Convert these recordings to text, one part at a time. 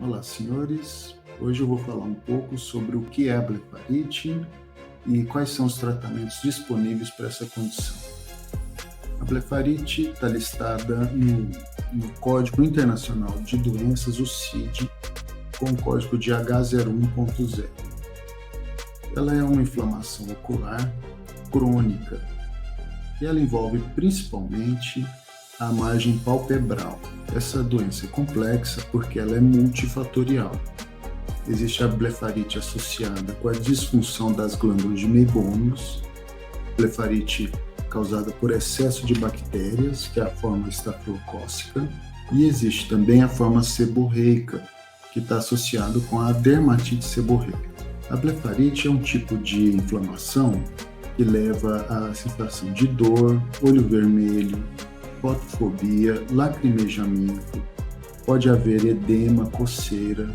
Olá, senhores. Hoje eu vou falar um pouco sobre o que é a blefarite e quais são os tratamentos disponíveis para essa condição. A blefarite está listada no Código Internacional de Doenças, o CID, com o código de H01.0. Ela é uma inflamação ocular crônica e ela envolve principalmente a margem palpebral. Essa doença é complexa porque ela é multifatorial. Existe a blefarite associada com a disfunção das glândulas de Meibomius, blefarite causada por excesso de bactérias, que é a forma estafilocócica, e existe também a forma seborreica, que está associado com a dermatite seborreica. A blefarite é um tipo de inflamação que leva à sensação de dor, olho vermelho, fotofobia, lacrimejamento, pode haver edema, coceira,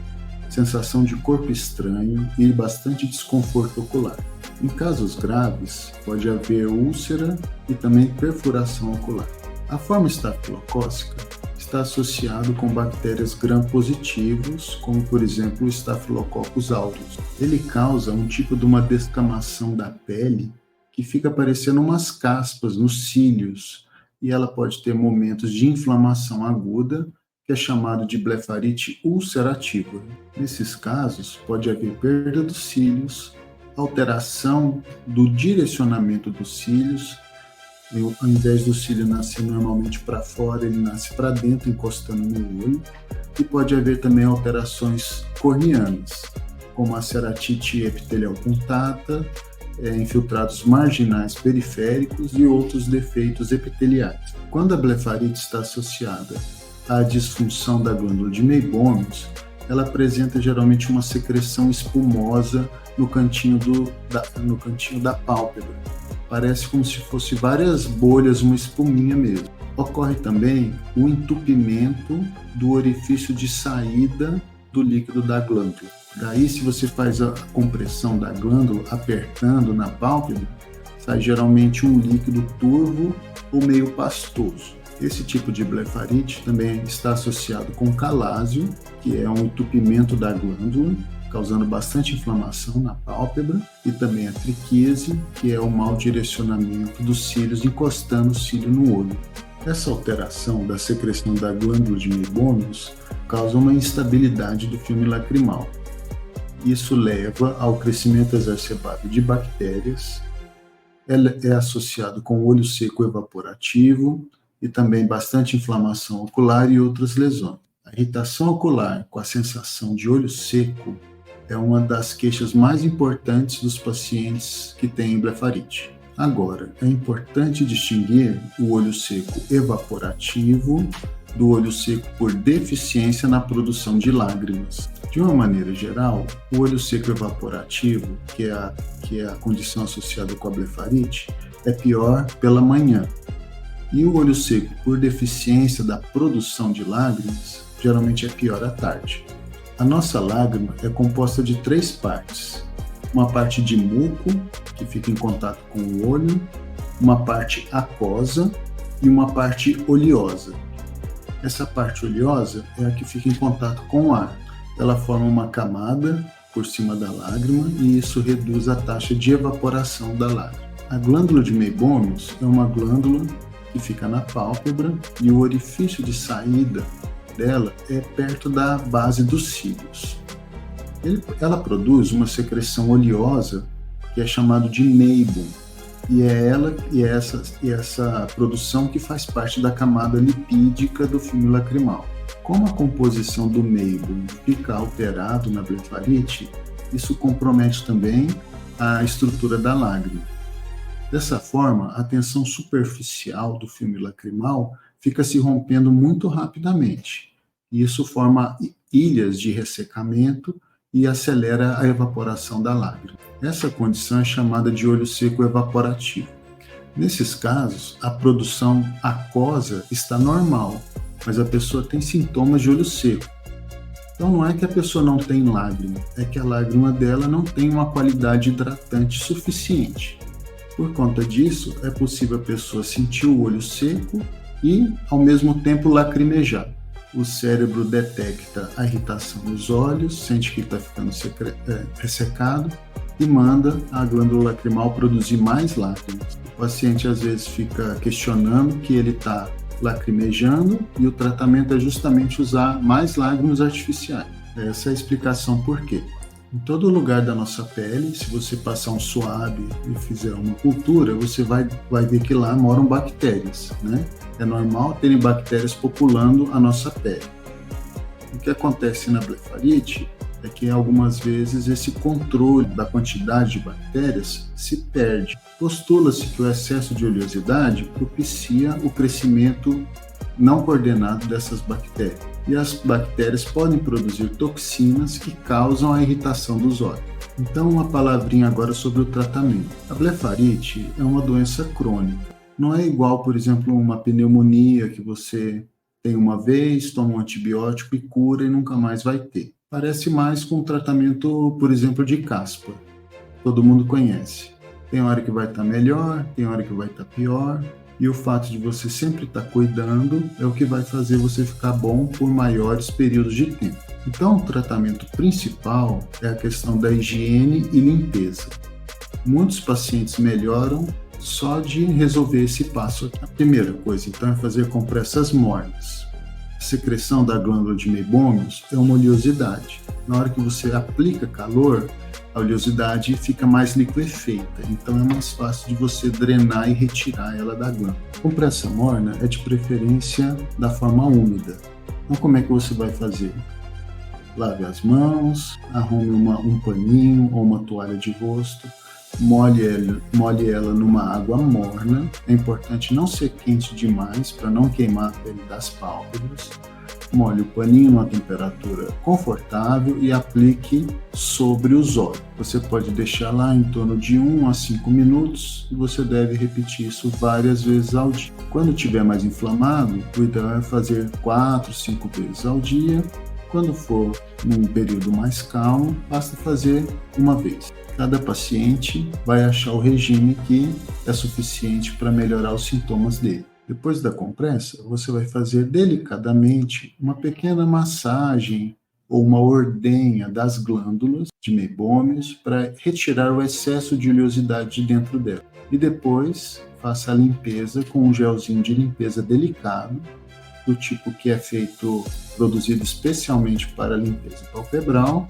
sensação de corpo estranho e bastante desconforto ocular. Em casos graves, pode haver úlcera e também perfuração ocular. A forma estafilocócica está associada com bactérias gram-positivos, como por exemplo o Staphylococcus aureus. Ele causa um tipo de uma descamação da pele que fica parecendo umas caspas nos cílios, e ela pode ter momentos de inflamação aguda, que é chamado de blefarite ulcerativa. Nesses casos, pode haver perda dos cílios, alteração do direcionamento dos cílios. Ao invés do cílio nascer normalmente para fora, ele nasce para dentro, encostando no olho. E pode haver também alterações corneanas, como a ceratite epitelial punctata, infiltrados marginais periféricos e outros defeitos epiteliais. Quando a blefarite está associada à disfunção da glândula de Meibomius, ela apresenta geralmente uma secreção espumosa no cantinho da pálpebra. Parece como se fosse várias bolhas, uma espuminha mesmo. Ocorre também o entupimento do orifício de saída do líquido da glândula. Daí, se você faz a compressão da glândula, apertando na pálpebra, sai geralmente um líquido turvo ou meio pastoso. Esse tipo de blefarite também está associado com calásio, que é um entupimento da glândula, causando bastante inflamação na pálpebra, e também a triquise, que é o mau direcionamento dos cílios encostando o cílio no olho. Essa alteração da secreção da glândula de Meibomius causa uma instabilidade do filme lacrimal. Isso leva ao crescimento exacerbado de bactérias. Ela é associada com olho seco evaporativo e também bastante inflamação ocular e outras lesões. A irritação ocular com a sensação de olho seco é uma das queixas mais importantes dos pacientes que têm blefarite. Agora, é importante distinguir o olho seco evaporativo do olho seco por deficiência na produção de lágrimas. De uma maneira geral, o olho seco evaporativo, que é a condição associada com a blefarite, é pior pela manhã. E o olho seco por deficiência da produção de lágrimas, geralmente é pior à tarde. A nossa lágrima é composta de 3 partes. Uma parte de muco, que fica em contato com o olho, uma parte aquosa e uma parte oleosa. Essa parte oleosa é a que fica em contato com o ar. Ela forma uma camada por cima da lágrima e isso reduz a taxa de evaporação da lágrima. A glândula de Meibomius é uma glândula que fica na pálpebra e o orifício de saída dela é perto da base dos cílios. Ela produz uma secreção oleosa que é chamada de meibum, e é essa produção que faz parte da camada lipídica do filme lacrimal. Como a composição do meibum fica alterado na blefarite, isso compromete também a estrutura da lágrima. Dessa forma, a tensão superficial do filme lacrimal fica se rompendo muito rapidamente, e isso forma ilhas de ressecamento e acelera a evaporação da lágrima. Essa condição é chamada de olho seco evaporativo. Nesses casos, a produção aquosa está normal, mas a pessoa tem sintomas de olho seco. Então não é que a pessoa não tem lágrima, é que a lágrima dela não tem uma qualidade hidratante suficiente. Por conta disso, é possível a pessoa sentir o olho seco e, ao mesmo tempo, lacrimejar. o cérebro detecta a irritação nos olhos, sente que está ficando ressecado e manda a glândula lacrimal produzir mais lágrimas. O paciente às vezes fica questionando que ele está lacrimejando e o tratamento é justamente usar mais lágrimas artificiais. Essa é a explicação por quê. Em todo lugar da nossa pele, se você passar um suave e fizer uma cultura, você vai ver que lá moram bactérias, né? É normal terem bactérias populando a nossa pele. O que acontece na blefarite é que algumas vezes esse controle da quantidade de bactérias se perde. Postula-se que o excesso de oleosidade propicia o crescimento não coordenado dessas bactérias. E as bactérias podem produzir toxinas que causam a irritação dos olhos. Então, uma palavrinha agora sobre o tratamento. A blefarite é uma doença crônica. Não é igual, por exemplo, uma pneumonia que você tem uma vez, toma um antibiótico e cura e nunca mais vai ter. Parece mais com um tratamento, por exemplo, de caspa. Todo mundo conhece. Tem hora que vai estar melhor, tem hora que vai estar pior. E o fato de você sempre estar cuidando é o que vai fazer você ficar bom por maiores períodos de tempo. Então, o tratamento principal é a questão da higiene e limpeza. Muitos pacientes melhoram só de resolver esse passo. A primeira coisa, então, é fazer compressas mornas. A secreção da glândula de Meibomius é uma oleosidade. Na hora que você aplica calor, a oleosidade fica mais liquefeita, então é mais fácil de você drenar e retirar ela da glândula. Compressa morna é de preferência da forma úmida. Então, como é que você vai fazer? Lave as mãos, arrume um paninho ou uma toalha de rosto, molhe ela numa água morna. É importante não ser quente demais para não queimar a pele das pálpebras. Molhe o paninho numa temperatura confortável e aplique sobre os olhos. Você pode deixar lá em torno de 1 a 5 minutos e você deve repetir isso várias vezes ao dia. Quando estiver mais inflamado, o ideal é fazer 4, 5 vezes ao dia. Quando for num período mais calmo, basta fazer uma vez. Cada paciente vai achar o regime que é suficiente para melhorar os sintomas dele. Depois da compressa, você vai fazer delicadamente uma pequena massagem ou uma ordenha das glândulas de Meibomius para retirar o excesso de oleosidade de dentro dela. E depois, faça a limpeza com um gelzinho de limpeza delicado, do tipo que é produzido especialmente para a limpeza palpebral,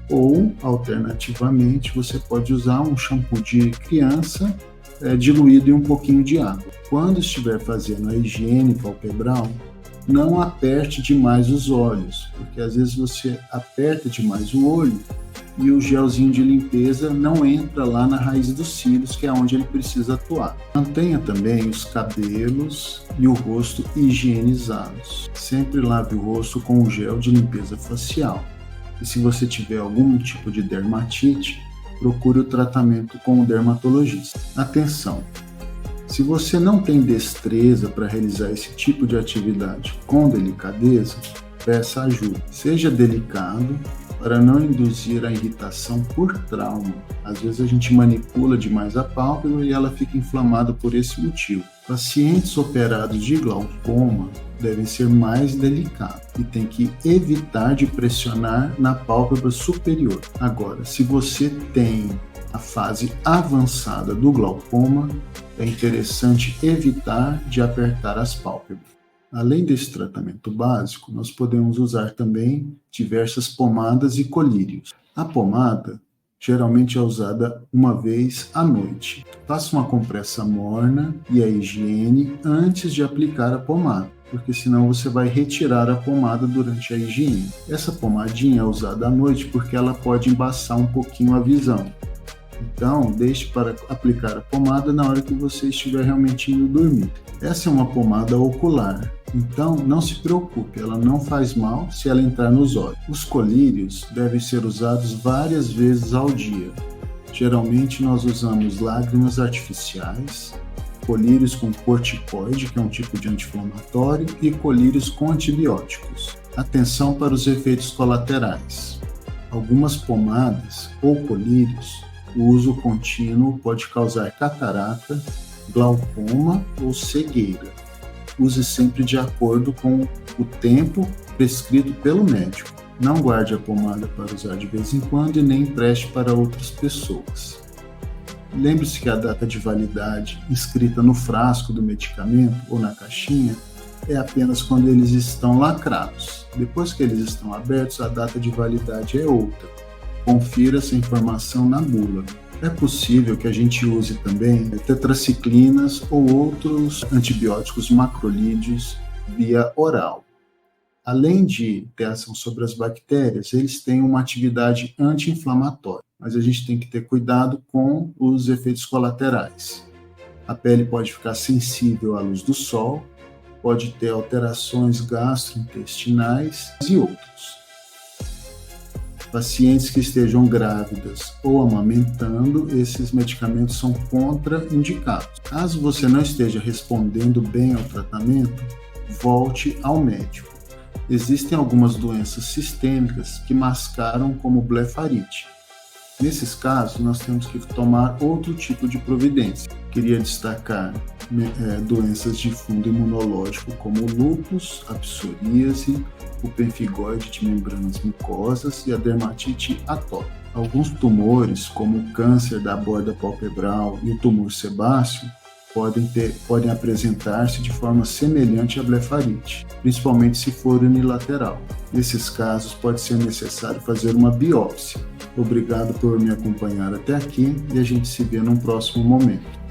ou, alternativamente, você pode usar um shampoo de criança diluído em um pouquinho de água. Quando estiver fazendo a higiene palpebral, não aperte demais os olhos, porque às vezes você aperta demais o olho e o gelzinho de limpeza não entra lá na raiz dos cílios, que é onde ele precisa atuar. Mantenha também os cabelos e o rosto higienizados. Sempre lave o rosto com o gel de limpeza facial. E se você tiver algum tipo de dermatite, procure o tratamento com o dermatologista. Atenção! Se você não tem destreza para realizar esse tipo de atividade com delicadeza, peça ajuda. Seja delicado para não induzir a irritação por trauma. Às vezes a gente manipula demais a pálpebra e ela fica inflamada por esse motivo. Pacientes operados de glaucoma devem ser mais delicados e tem que evitar de pressionar na pálpebra superior. Agora, se você tem a fase avançada do glaucoma, é interessante evitar de apertar as pálpebras. Além desse tratamento básico, nós podemos usar também diversas pomadas e colírios. A pomada geralmente é usada uma vez à noite. Faça uma compressa morna e a higiene antes de aplicar a pomada, porque senão você vai retirar a pomada durante a higiene. Essa pomadinha é usada à noite porque ela pode embaçar um pouquinho a visão. Então, deixe para aplicar a pomada na hora que você estiver realmente indo dormir. Essa é uma pomada ocular, então não se preocupe, ela não faz mal se ela entrar nos olhos. Os colírios devem ser usados várias vezes ao dia. Geralmente nós usamos lágrimas artificiais, colírios com corticoide, que é um tipo de anti-inflamatório, e colírios com antibióticos. Atenção para os efeitos colaterais. Algumas pomadas ou colírios, o uso contínuo pode causar catarata, glaucoma ou cegueira. use sempre de acordo com o tempo prescrito pelo médico. Não guarde a pomada para usar de vez em quando e nem empreste para outras pessoas. Lembre-se que a data de validade inscrita no frasco do medicamento ou na caixinha é apenas quando eles estão lacrados. Depois que eles estão abertos, a data de validade é outra. Confira essa informação na bula. É possível que a gente use também tetraciclinas ou outros antibióticos macrolídeos via oral. Além de ter ação sobre as bactérias, eles têm uma atividade anti-inflamatória, mas a gente tem que ter cuidado com os efeitos colaterais. A pele pode ficar sensível à luz do sol, pode ter alterações gastrointestinais e outros. Pacientes que estejam grávidas ou amamentando, esses medicamentos são contraindicados. Caso você não esteja respondendo bem ao tratamento, volte ao médico. Existem algumas doenças sistêmicas que mascaram como blefarite. Nesses casos, nós temos que tomar outro tipo de providência. Queria destacar doenças de fundo imunológico como o lúpus, a psoríase, o pemphigoide de membranas mucosas e a dermatite atópica. Alguns tumores, como o câncer da borda palpebral e o tumor sebáceo, podem apresentar-se de forma semelhante à blefarite, principalmente se for unilateral. Nesses casos, pode ser necessário fazer uma biópsia. Obrigado por me acompanhar até aqui e a gente se vê num próximo momento.